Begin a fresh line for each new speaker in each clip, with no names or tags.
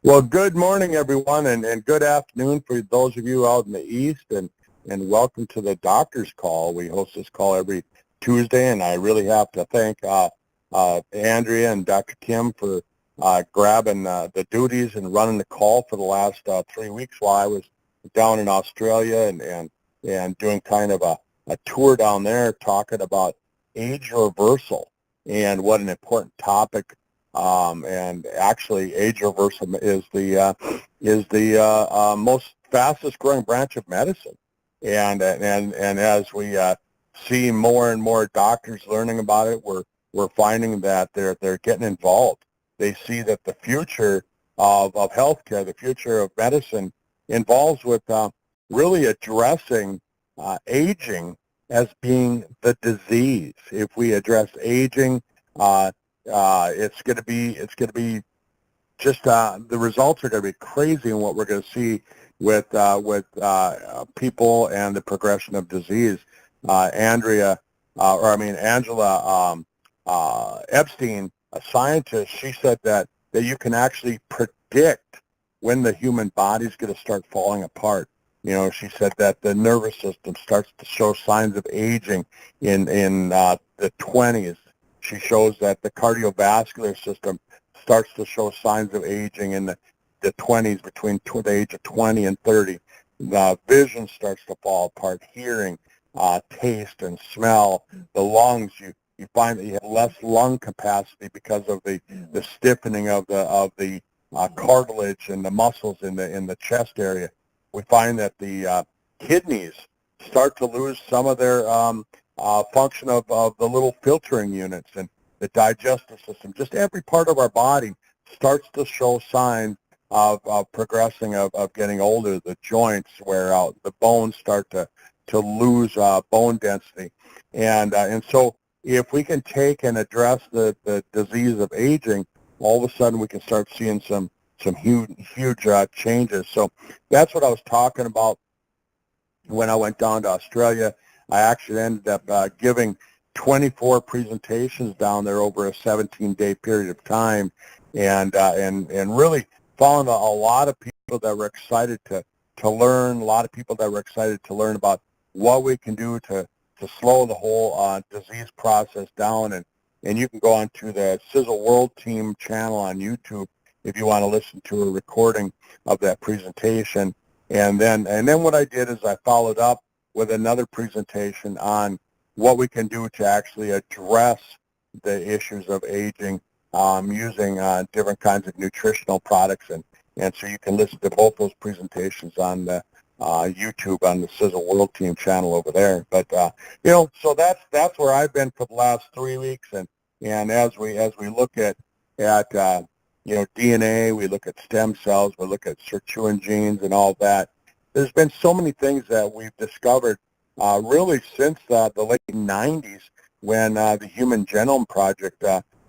Well, good morning, everyone, and good afternoon for those of you out in the East, and welcome to the doctor's call. We host this call every Tuesday, and I really have to thank Andrea and Dr. Kim for grabbing the duties and running the call for the last 3 weeks while I was down in Australia and doing kind of a tour down there talking about age reversal and what an important topic. And actually, age reversal is the most fastest growing branch of medicine. And as we see more and more doctors learning about it, we're finding that they're getting involved. They see that the future of healthcare, the future of medicine, involves with really addressing aging as being the disease. If we address aging, it's going to be just the results are going to be crazy in what we're going to see with people and the progression of disease. Angela Epstein, a scientist, she said that you can actually predict when the human body is going to start falling apart. You know, she said that the nervous system starts to show signs of aging in the 20s. She shows that the cardiovascular system starts to show signs of aging in the 20s, between the age of 20 and 30. The vision starts to fall apart, hearing, taste and smell. The lungs, you find that you have less lung capacity because of the stiffening of the cartilage and the muscles in the chest area. We find that the kidneys start to lose some of their function of the little filtering units, and the digestive system. Just every part of our body starts to show signs of progressing, of getting older. The joints wear out. The bones start to lose bone density. And so if we can take and address the disease of aging, all of a sudden we can start seeing some huge changes. So that's what I was talking about when I went down to Australia. I actually ended up giving 24 presentations down there over a 17-day period of time, and really found a lot of people that were excited to learn, a lot of people that were excited to learn about what we can do to slow the whole disease process down. And you can go on to the Sizzle World Team channel on YouTube if you want to listen to a recording of that presentation. And then what I did is I followed up with another presentation on what we can do to actually address the issues of aging using different kinds of nutritional products. And so you can listen to both those presentations on the YouTube on the Sizzle World Team channel over there. But so that's where I've been for the last 3 weeks. And as we look at DNA, we look at stem cells, we look at sirtuin genes and all that. There's been so many things that we've discovered really since the late 90s when the Human Genome Project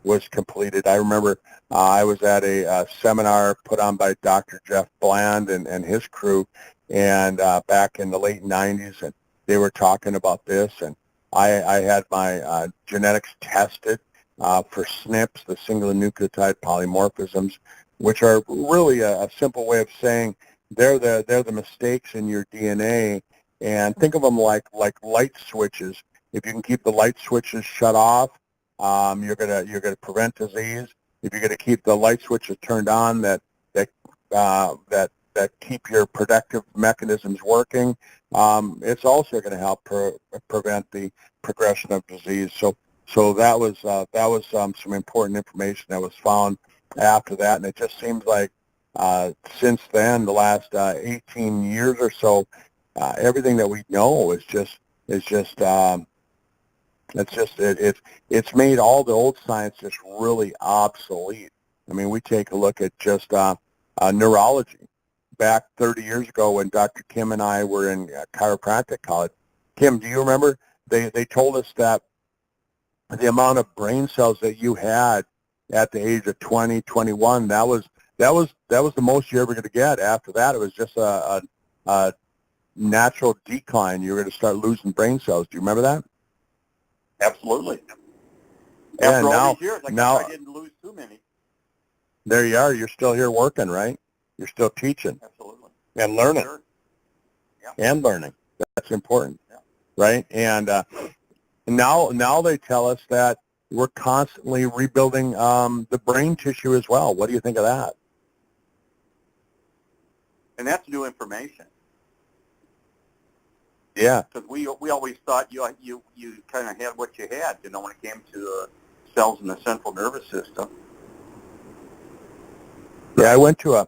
was completed. I remember I was at a seminar put on by Dr. Jeff Bland and his crew, and back in the late 90s, and they were talking about this, and I had my genetics tested for SNPs, the single nucleotide polymorphisms, which are really a simple way of saying they're the mistakes in your DNA, and think of them like light switches. If you can keep the light switches shut off, you're gonna prevent disease. If you're gonna keep the light switches turned on that keep your protective mechanisms working, it's also going to help prevent the progression of disease. So that was some important information that was found after that, and it just seems like since then, the last 18 years or so, everything that we know it's made all the old science just really obsolete. I mean, we take a look at just neurology. Back 30 years ago when Dr. Kim and I were in chiropractic college, Kim, do you remember they told us that the amount of brain cells that you had at the age of 20, 21, that was the most you're ever going to get. After that, it was just a natural decline. You were going to start losing brain cells. Do you remember that?
Absolutely.
Yeah,
After all these years, I guess I didn't lose too many.
There you are. You're still here working, right? You're still teaching
Absolutely.
and learning.
Sure. Yeah.
And learning. That's important,
Yeah.
right? And now they tell us that we're constantly rebuilding the brain tissue as well. What do you think of that?
And that's new information.
Yeah.
Because we always thought you kind of had what you had, when it came to the cells in the central nervous system.
Yeah, I went to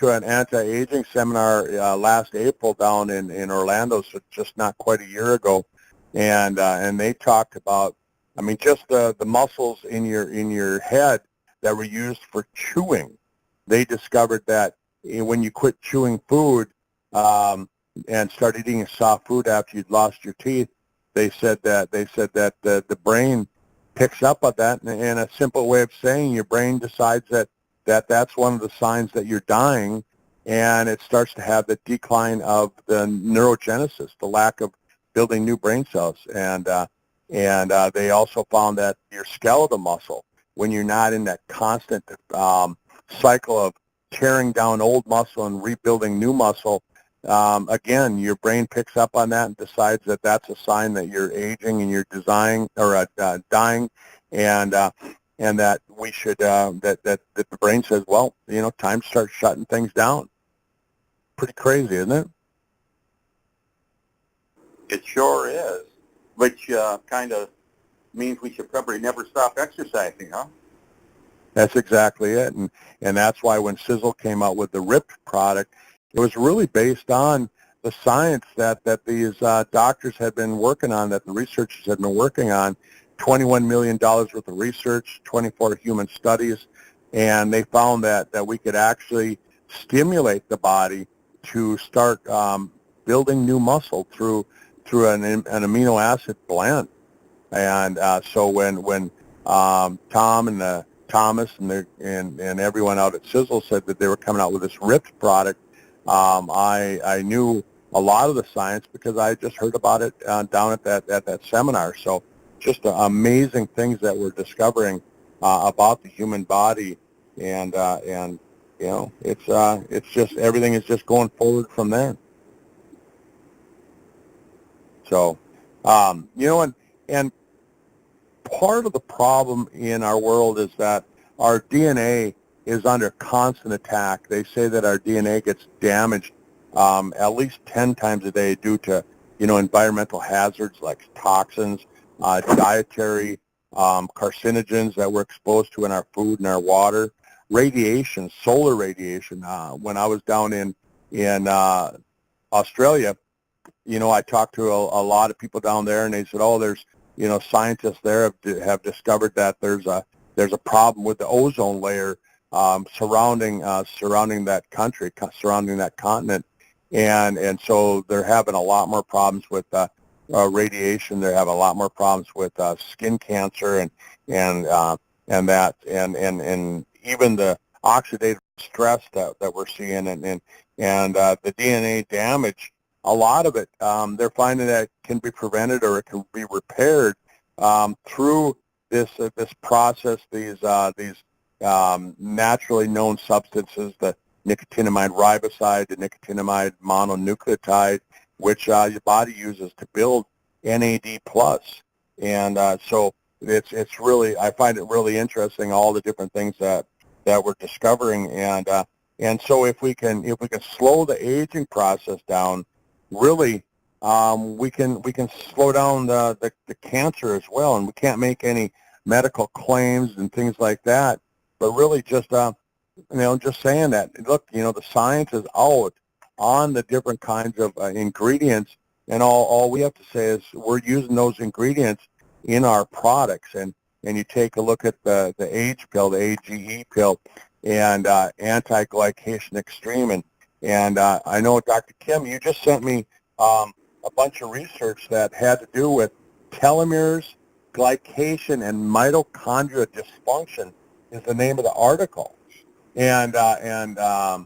an anti-aging seminar last April down in Orlando, so just not quite a year ago, and they talked about, I mean, just the muscles in your head that were used for chewing. They discovered that when you quit chewing food and start eating soft food after you'd lost your teeth, they said that the brain picks up on that, and a simple way of saying your brain decides that's one of the signs that you're dying, and it starts to have the decline of the neurogenesis, the lack of building new brain cells. And they also found that your skeletal muscle, when you're not in that constant cycle of tearing down old muscle and rebuilding new muscle, again, your brain picks up on that and decides that that's a sign that you're aging and you're dying, and that we should that the brain says, well, time to start shutting things down. Pretty crazy, isn't it?
It sure is, which kind of means we should probably never stop exercising, huh?
That's exactly it, and that's why when Sizzle came out with the RIP product, it was really based on the science that these doctors had been working on, that the researchers had been working on. $21 million worth of research, 24 human studies, and they found that we could actually stimulate the body to start building new muscle through an amino acid blend. And so when Tom and Thomas and everyone out at Sizzle said that they were coming out with this RIP product, I knew a lot of the science because I just heard about it down at that seminar. So just amazing things that we're discovering about the human body, and it's just everything is just going forward from there. So and part of the problem in our world is that our DNA is under constant attack. They say that our DNA gets damaged at least 10 times a day due to environmental hazards like toxins, dietary carcinogens that we're exposed to in our food and our water, radiation, solar radiation. When I was down in Australia, I talked to a lot of people down there, and they said, oh, there's scientists there have discovered that there's a problem with the ozone layer surrounding that country, surrounding that continent, and so they're having a lot more problems with radiation. They're having a lot more problems with skin cancer and even the oxidative stress that we're seeing and the DNA damage. A lot of it, they're finding that it can be prevented or it can be repaired through this process. These naturally known substances, the nicotinamide riboside, the nicotinamide mononucleotide, which your body uses to build NAD plus. And so it's really, I find it really interesting, all the different things that we're discovering. And so if we can slow the aging process down, really we can slow down the cancer as well. And we can't make any medical claims and things like that, but really just just saying that, look, the science is out on the different kinds of ingredients, and all we have to say is we're using those ingredients in our products. And you take a look at the AGE pill, the AGE pill, and anti-glycation extreme, and I know, Dr. Kim, you just sent me a bunch of research that had to do with telomeres, glycation, and mitochondrial dysfunction is the name of the article. And I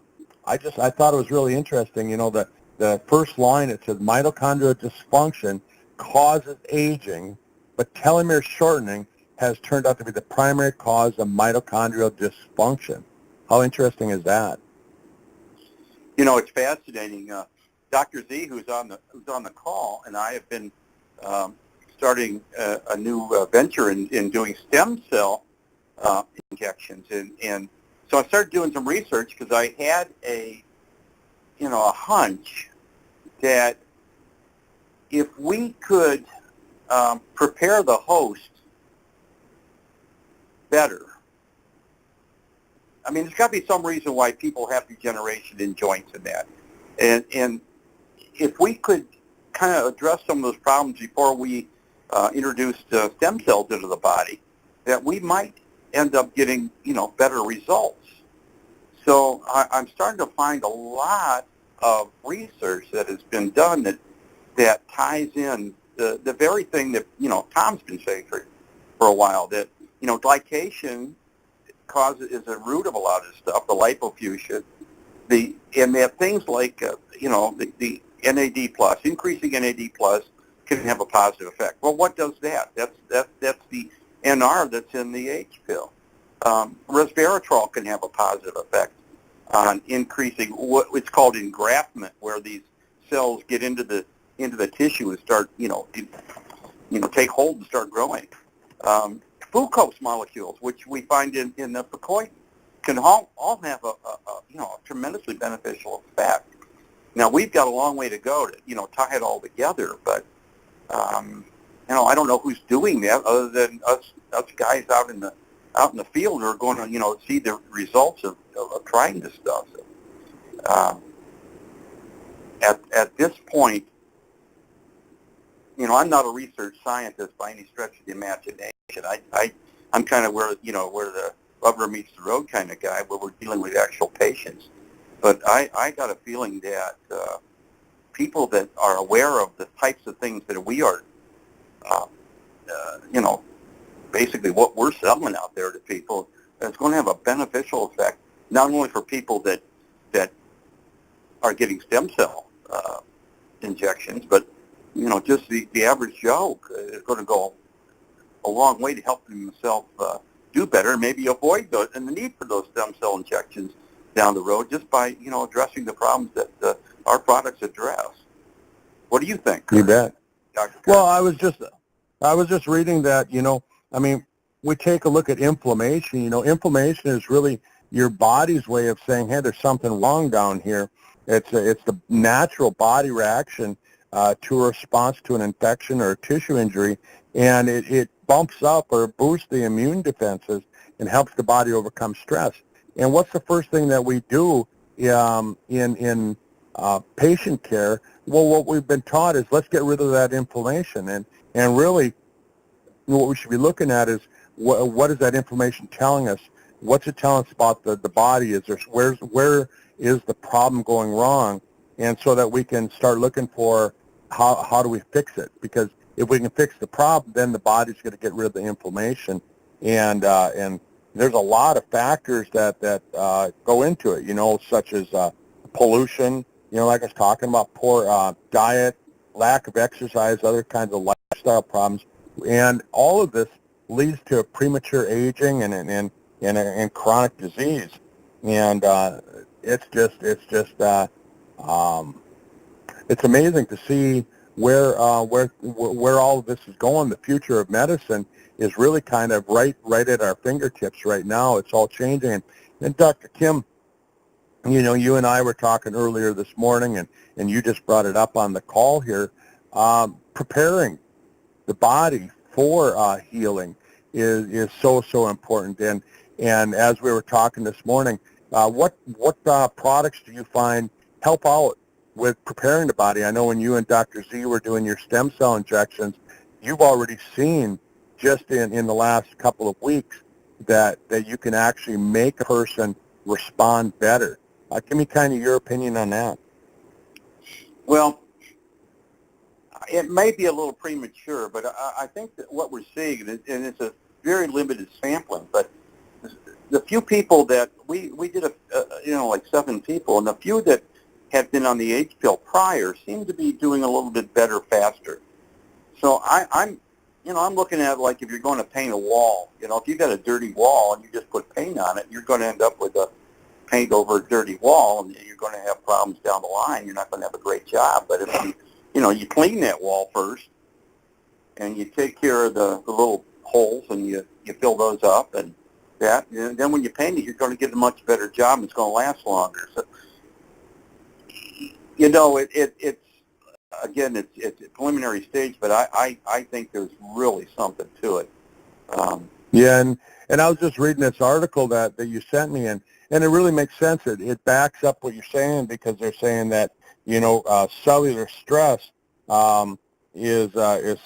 thought it was really interesting. The first line, it says mitochondrial dysfunction causes aging, but telomere shortening has turned out to be the primary cause of mitochondrial dysfunction. How interesting is that?
It's fascinating. Dr. Z, who's on the call, and I have been starting a new venture in doing stem cell injections, and so I started doing some research because I had a hunch that if we could prepare the host better. I mean, there's got to be some reason why people have degeneration in joints and that. And if we could kind of address some of those problems before we introduced stem cells into the body, that we might end up getting, better results. So I'm starting to find a lot of research that has been done that ties in the very thing that, Tom's been saying for a while, that, glycation is the root of a lot of this stuff, the lipofuscin, and that things like, the NAD plus, increasing NAD plus can have a positive effect. Well, what does that? That's the NR that's in the H pill. Resveratrol can have a positive effect on increasing what it's called engraftment, where these cells get into the tissue and start, take hold and start growing. Glucose molecules, which we find in the picoin, can all have a tremendously beneficial effect. Now, we've got a long way to go to, tie it all together, but, I don't know who's doing that other than us guys out in the field who are going to, see the results of trying this stuff. At this point, I'm not a research scientist by any stretch of the imagination. I'm kind of where the rubber meets the road kind of guy, where we're dealing with actual patients. But I got a feeling that people that are aware of the types of things that we are, basically what we're selling out there to people, it's going to have a beneficial effect, not only for people that are getting stem cell injections, but just the average Joe is going to go a long way to helping himself do better, and maybe avoid those and the need for those stem cell injections down the road, just by addressing the problems that our products address. What do you think?
You bet.
Dr.
Well, I was just reading that, we take a look at inflammation. Inflammation is really your body's way of saying, hey, there's something wrong down here. It's the natural body reaction to a response to an infection or a tissue injury, and it bumps up or boosts the immune defenses and helps the body overcome stress. And what's the first thing that we do in patient care? Well, what we've been taught is let's get rid of that inflammation, and really what we should be looking at is what is that inflammation telling us? What's it telling us about the body? Where is the problem going wrong? And so that we can start looking for how do we fix it? Because if we can fix the problem, then the body's going to get rid of the inflammation. And there's a lot of factors that go into it, such as pollution, like I was talking about, poor diet, lack of exercise, other kinds of lifestyle problems. And all of this leads to premature aging and chronic disease. And it's amazing to see where all of this is going. The future of medicine is really kind of right at our fingertips right now. It's all changing. And Dr. Kim, you and I were talking earlier this morning, and you just brought it up on the call here. Preparing the body for healing is so important. And as we were talking this morning, what products do you find help out with preparing the body? I know when you and Dr. Z were doing your stem cell injections, you've already seen just in the last couple of weeks that you can actually make a person respond better. Give me kind of your opinion on that.
Well, it may be a little premature, but I think that what we're seeing, and it's a very limited sampling, but the few people that we did, like 7 people, and the few that had been on the H pill prior seem to be doing a little bit better faster. So I'm looking at it like if you're going to paint a wall, if you got a dirty wall and you just put paint on it, you're going to end up with a paint over a dirty wall, and you're going to have problems down the line. You're not going to have a great job. But if you clean that wall first, and you take care of the little holes, and you fill those up, and then when you paint it, you're going to get a much better job, and it's going to last longer. So, it's again, it's a preliminary stage, but I think there's really something to it.
Yeah, and I was just reading this article that you sent me, and it really makes sense. It backs up what you're saying, because they're saying that cellular stress is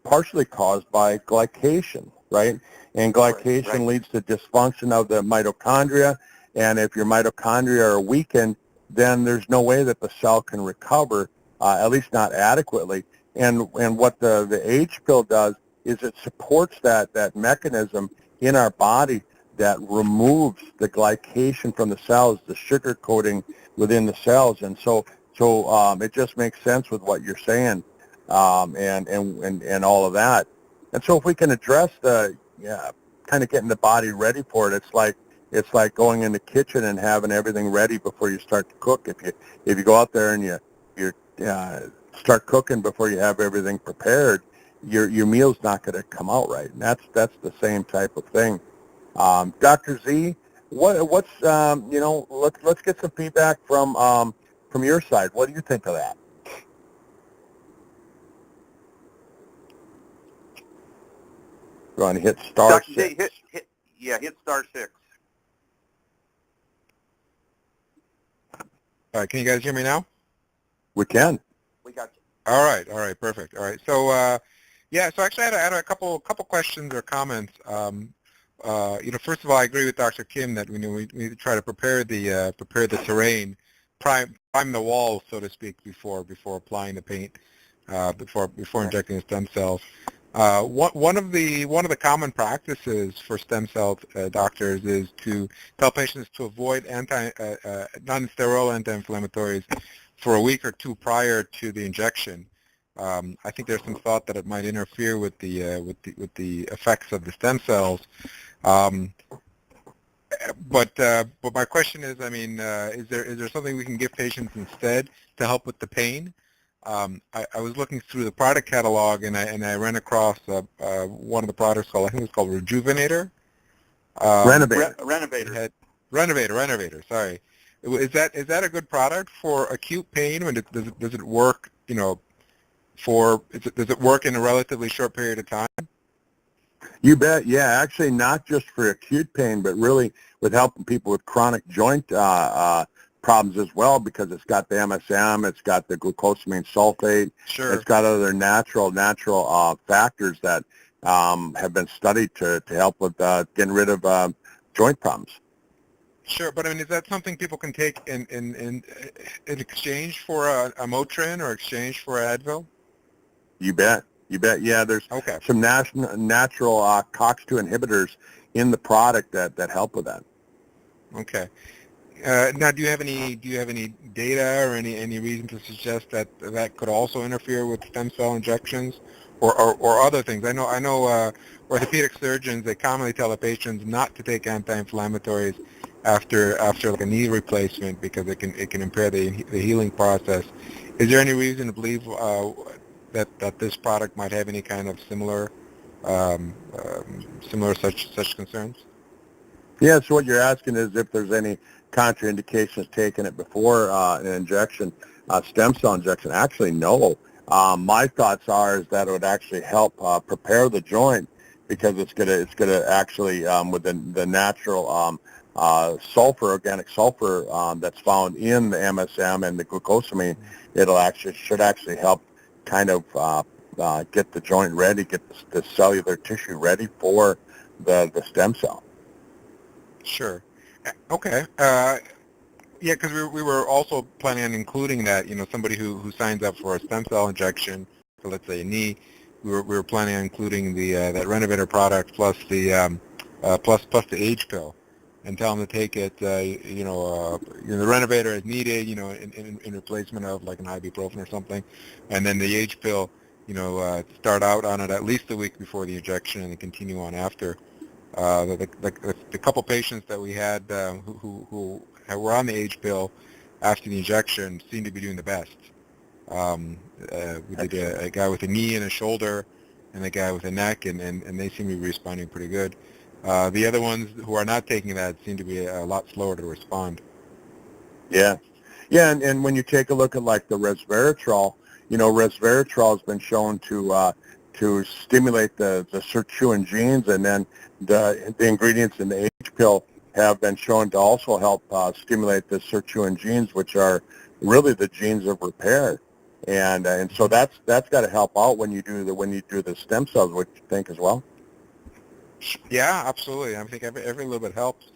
partially caused by glycation, right? And glycation
Right.
leads to dysfunction of the mitochondria, and if your mitochondria are weakened, then there's no way that the cell can recover, at least not adequately. And what the H pill does is it supports that mechanism in our body that removes the glycation from the cells, the sugar coating within the cells. And so it just makes sense with what you're saying, and all of that. And so if we can address kind of getting the body ready for it, it's like going in the kitchen and having everything ready before you start to cook. If you go out there and you start cooking before you have everything prepared, your meal's not going to come out right. And that's the same type of thing. Dr. Z, what's let's get some feedback from your side. What do you think of that? Go on, hit star
Dr.
6.
Hit star 6.
All right, can you guys hear me now?
We can.
We got you.
All right, perfect. All right, so so actually I had a couple questions or comments. First of all, I agree with Dr. Kim that we need to try to prepare the terrain, prime the walls, so to speak, before applying the paint, before injecting the stem cells. One of the common practices for stem cell doctors is to tell patients to avoid non-steroidal anti-inflammatories for a week or two prior to the injection. I think there's some thought that it might interfere with the effects of the stem cells. But my question is, is there something we can give patients instead to help with the pain? I was looking through the product catalog, and I ran across one of the products called, I think it's called Rejuvenator.
Renovator.
Renovator. Sorry, is that a good product for acute pain? Or does it work? Does it work in a relatively short period of time?
You bet. Yeah, actually, not just for acute pain, but really with helping people with chronic joint problems as well, because it's got the MSM, it's got the glucosamine sulfate,
Sure.
It's got other natural factors that have been studied to help with getting rid of joint problems.
Sure, but is that something people can take in exchange for a Motrin or exchange for Advil?
You bet. Yeah, there's some natural COX-2 inhibitors in the product that help with that.
Okay. Now, do you have any data or any reason to suggest that could also interfere with stem cell injections or other things? I know orthopedic surgeons, they commonly tell the patients not to take anti-inflammatories after like a knee replacement, because it can impair the healing process. Is there any reason to believe that this product might have any kind of similar such concerns?
Yeah, so what you're asking is if there's any contraindications taking it before an injection, stem cell injection. Actually, no. My thoughts are is that it would actually help prepare the joint, because it's gonna actually with the natural organic sulfur that's found in the MSM and the glucosamine, should actually help kind of get the joint ready, get the cellular tissue ready for the stem cell.
Sure. Okay. Yeah, because we were also planning on including that. Somebody who signs up for a stem cell injection, for let's say a knee, we were planning on including the that Renovator product plus the H pill, and tell them to take it. The Renovator is needed, in replacement of like an ibuprofen or something, and then the H pill, start out on it at least a week before the injection and then continue on after. The couple patients that we had who were on the H pill after the injection seem to be doing the best. We did a guy with a knee and a shoulder, and a guy with a neck, and they seem to be responding pretty good. The other ones who are not taking that seem to be a lot slower to respond.
Yeah. Yeah, and when you take a look at like the resveratrol, resveratrol has been shown to stimulate the sirtuin genes, and then the ingredients in the H pill have been shown to also help stimulate the sirtuin genes, which are really the genes of repair. And so that's got to help out when you do the stem cells. What you think as well?
Yeah, absolutely. I think every little bit helps.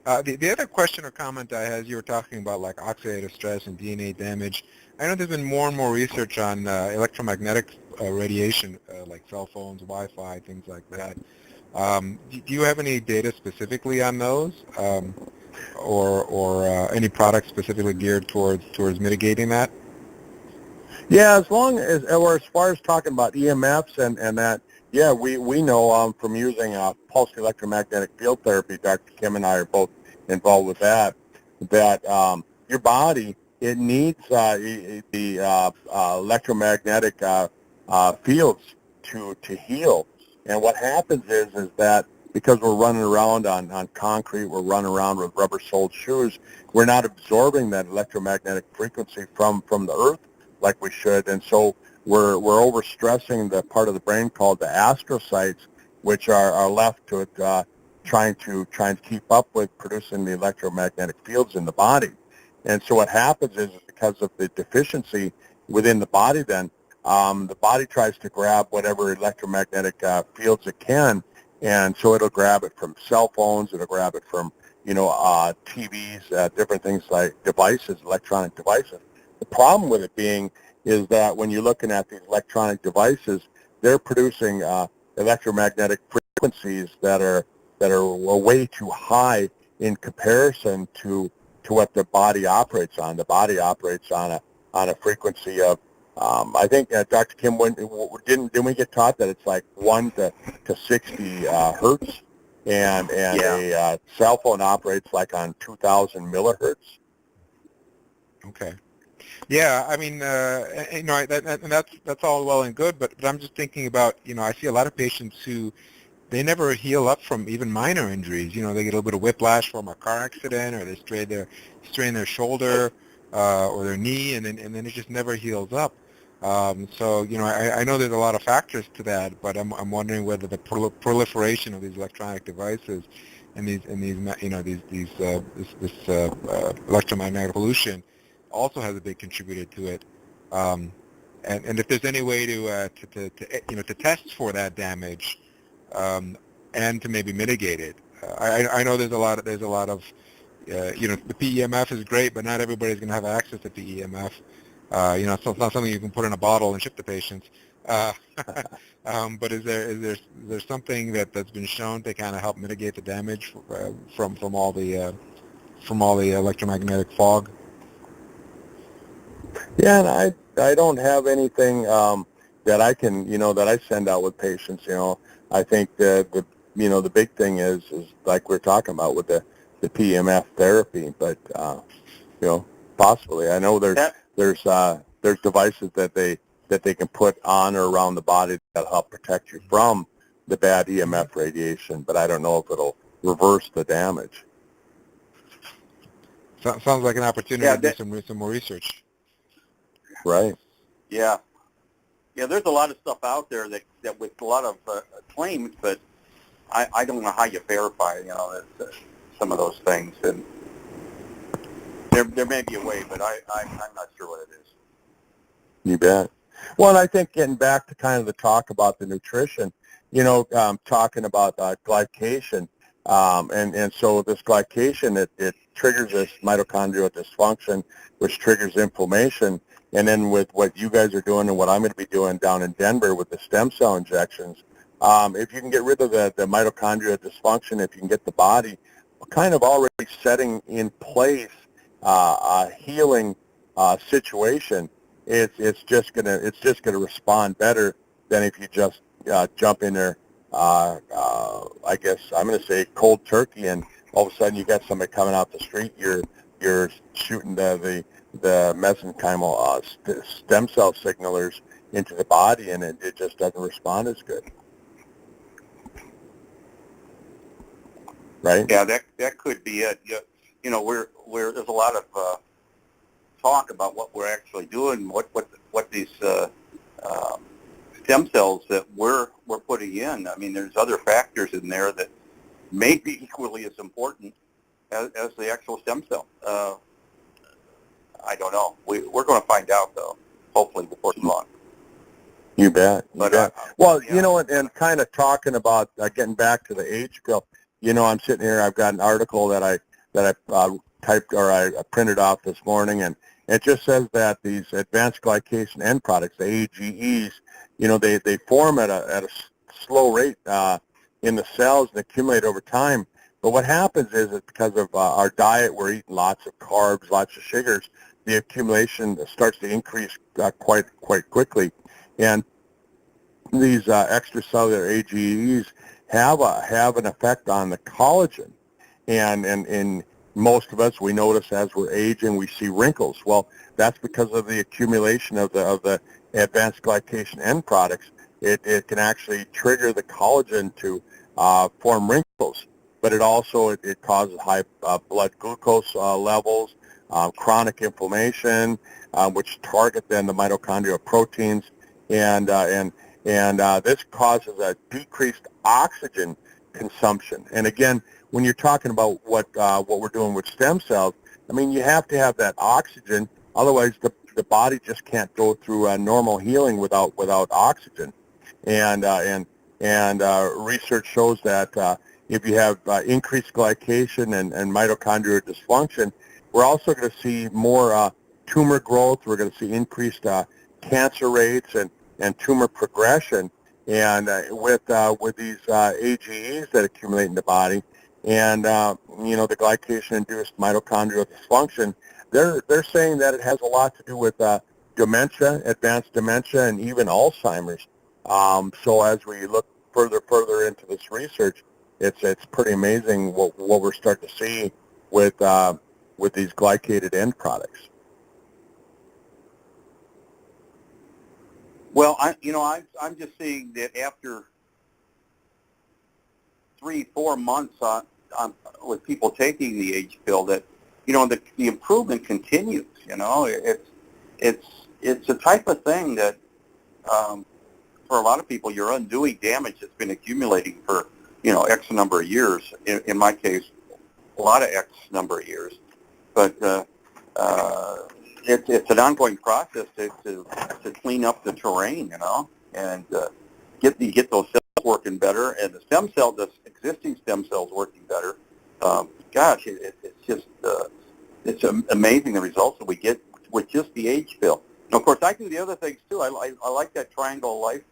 The other question or comment I had, you were talking about like oxidative stress and DNA damage. I know there's been more and more research on electromagnetic radiation, like cell phones, Wi-Fi, things like that. Do you have any data specifically on those, or any products specifically geared towards mitigating that?
Yeah, or as far as talking about EMFs and that, yeah, we know from using pulsed electromagnetic field therapy. Dr. Kim and I are both involved with that your body, it needs the electromagnetic fields to heal. And what happens is that because we're running around on concrete, we're running around with rubber-soled shoes, we're not absorbing that electromagnetic frequency from the earth like we should, and so we're overstressing the part of the brain called the astrocytes, which are left to trying to keep up with producing the electromagnetic fields in the body. And so what happens is because of the deficiency within the body, then the body tries to grab whatever electromagnetic fields it can, and so it'll grab it from cell phones, it'll grab it from TVs, different things like devices, electronic devices. The problem with it being is that when you're looking at these electronic devices, they're producing electromagnetic frequencies that are way too high in comparison to what the body operates on. The body operates on a frequency of I think Dr. Kim, didn't we get taught that it's like 1 to 60 hertz, and
Yeah.
a cell phone operates like on 2,000 millihertz.
Okay. Yeah, I mean, that's all well and good, but I'm just thinking about, I see a lot of patients who they never heal up from even minor injuries. They get a little bit of whiplash from a car accident, or they strain their shoulder or their knee, and then it just never heals up. So I know there's a lot of factors to that, but I'm wondering whether the proliferation of these electronic devices and this electromagnetic pollution also has a big contributor to it. And if there's any way to test for that damage, and to maybe mitigate it. I know there's a lot of the PEMF is great, but not everybody's going to have access to PEMF. So it's not something you can put in a bottle and ship to patients. But is there something that's been shown to kind of help mitigate the damage from all the electromagnetic fog?
Yeah, and I don't have anything that I can that I send out with patients. I think the big thing is like we're talking about with the PEMF therapy, but possibly I know there's devices that they can put on or around the body that help protect you from the bad EMF radiation, but I don't know if it'll reverse the damage.
Sounds like an opportunity to do some more research.
Right.
Yeah. Yeah, there's a lot of stuff out there that with a lot of claims, but I don't know how you verify, some of those things. And there may be a way, but I'm not sure what it is.
You bet. Well, and I think getting back to kind of the talk about the nutrition, talking about glycation, and so this glycation, it triggers this mitochondrial dysfunction, which triggers inflammation. And then with what you guys are doing and what I'm going to be doing down in Denver with the stem cell injections, if you can get rid of the mitochondrial dysfunction, if you can get the body kind of already setting in place a healing situation, it's just gonna respond better than if you just jump in there. I guess I'm gonna say cold turkey, and all of a sudden you got somebody coming out the street. You're you're shooting the mesenchymal stem cell signalers into the body, and it just doesn't respond as good. Right?
Yeah, that could be it. You know, we're there's a lot of talk about what we're actually doing, what these stem cells that we're putting in. I mean, there's other factors in there that may be equally as important as the actual stem cell. I don't know. We're going to find out, though, hopefully before too long.
You bet. You bet. Well,
yeah.
You know, and kind of talking about getting back to the age pill. You know, I'm sitting here. I've got an article that I typed or I printed off this morning, and it just says that these advanced glycation end products, the AGEs, you know, they form at a slow rate in the cells and accumulate over time. But what happens is that because of our diet, we're eating lots of carbs, lots of sugars, the accumulation starts to increase quite quickly. And these extracellular AGEs have an effect on the collagen, and in most of us, we notice as we're aging, we see wrinkles. Well, that's because of the accumulation of the advanced glycation end products. It can actually trigger the collagen to form wrinkles, but it also it causes high blood glucose levels, chronic inflammation, which target then the mitochondrial proteins, and this causes a decreased oxygen consumption. And again, when you're talking about what we're doing with stem cells, I mean, you have to have that oxygen. Otherwise, the body just can't go through normal healing without oxygen. And research shows that if you have increased glycation and mitochondrial dysfunction, we're also going to see more tumor growth. We're going to see increased cancer rates and tumor progression. And with these AGEs that accumulate in the body, and you know, the glycation-induced mitochondrial dysfunction, they're saying that it has a lot to do with dementia, advanced dementia, and even Alzheimer's. So as we look further into this research, it's pretty amazing what we're starting to see with these glycated end products.
Well, I'm just seeing that after 3-4 months with people taking the age pill, that the improvement continues. You know, it's a type of thing that for a lot of people, you're undoing damage that's been accumulating for X number of years. In my case, a lot of X number of years, but it's an ongoing process to clean up the terrain, and get those cells working better, and the existing stem cells working better. Gosh, it's just it's amazing the results that we get with just the age pill. And of course, I do the other things too. I like that Triangle of Life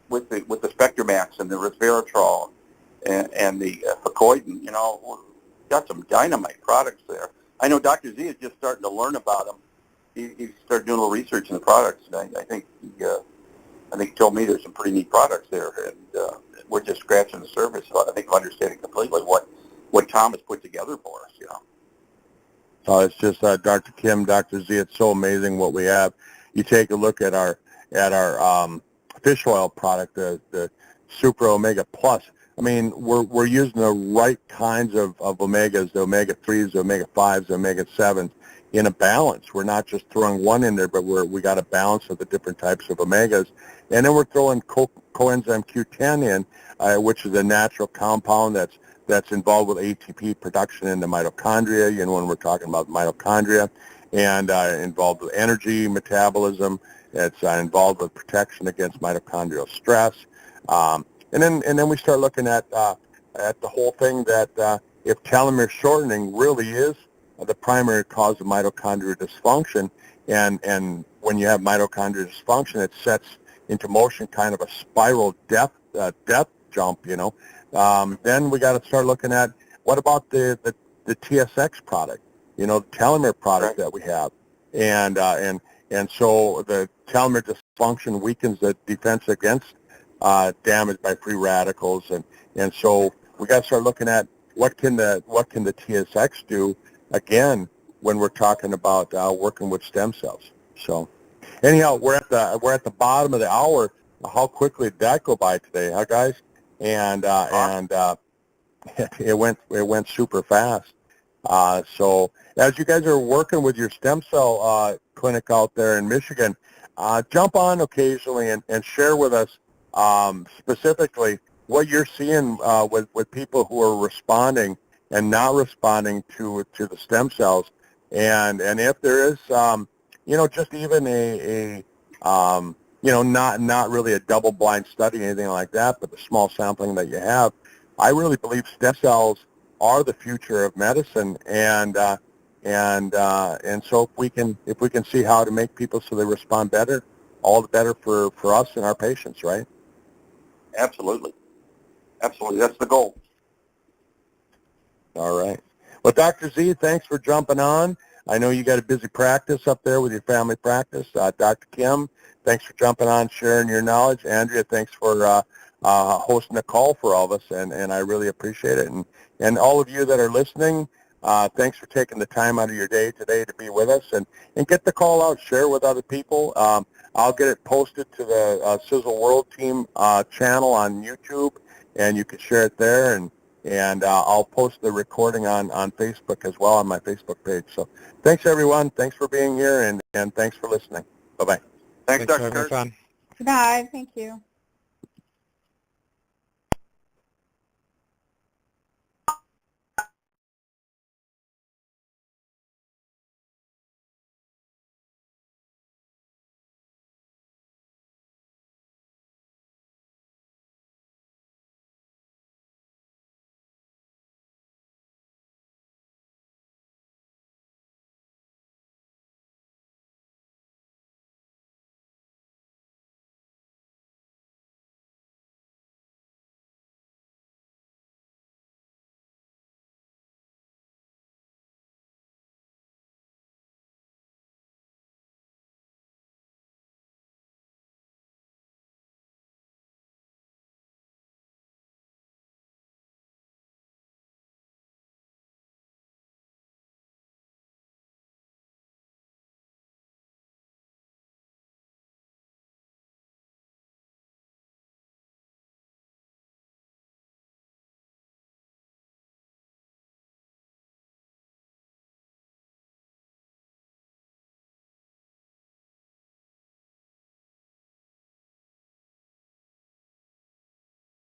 with the Spectramax and the resveratrol and the Ficoidin. Got some dynamite products there. I know Dr. Z is just starting to learn about them. He started doing a little research in the products, and I think he told me there's some pretty neat products there, and we're just scratching the surface. I think of understanding completely what Tom has put together for us.
It's just Dr. Kim, Dr. Z. It's so amazing what we have. You take a look at our fish oil product, the Super Omega Plus. I mean, we're using the right kinds of omegas, the omega-3s, the omega-5s, the omega-7s in a balance. We're not just throwing one in there, but we got a balance of the different types of omegas. And then we're throwing coenzyme Q10 in, which is a natural compound that's involved with ATP production in the mitochondria, when we're talking about mitochondria, and involved with energy metabolism. It's involved with protection against mitochondrial stress. And then we start looking at the whole thing that if telomere shortening really is the primary cause of mitochondrial dysfunction, and when you have mitochondrial dysfunction, it sets into motion kind of a spiral death jump. Then we got to start looking at what about the TSX product, the telomere product that we have, and so the telomere dysfunction weakens the defense against damage by free radicals, and so we got to start looking at what can the TSX do again, when we're talking about working with stem cells. So anyhow, we're at the bottom of the hour. How quickly did that go by today, huh, guys? And it went super fast. So as you guys are working with your stem cell clinic out there in Michigan, jump on occasionally and share with us specifically what you're seeing with people who are responding and not responding to the stem cells, and if there is just even a not really a double-blind study, anything like that, but the small sampling that you have, I really believe stem cells are the future of medicine, and so if we can see how to make people so they respond better, all the better for us and our patients, right?
Absolutely. Absolutely. That's the goal.
All right. Well, Dr. Z, thanks for jumping on. I know you got a busy practice up there with your family practice. Dr. Kim, thanks for jumping on, sharing your knowledge. Andrea, thanks for hosting a call for all of us, and I really appreciate it. And all of you that are listening, thanks for taking the time out of your day today to be with us, and get the call out, share with other people. I'll get it posted to the Sizzle World Team channel on YouTube, and you can share it there, and I'll post the recording on Facebook as well on my Facebook page. So thanks, everyone. Thanks for being here, and thanks for listening. Bye-bye.
Thanks, Dr.
for having us on.
Bye. Thank you.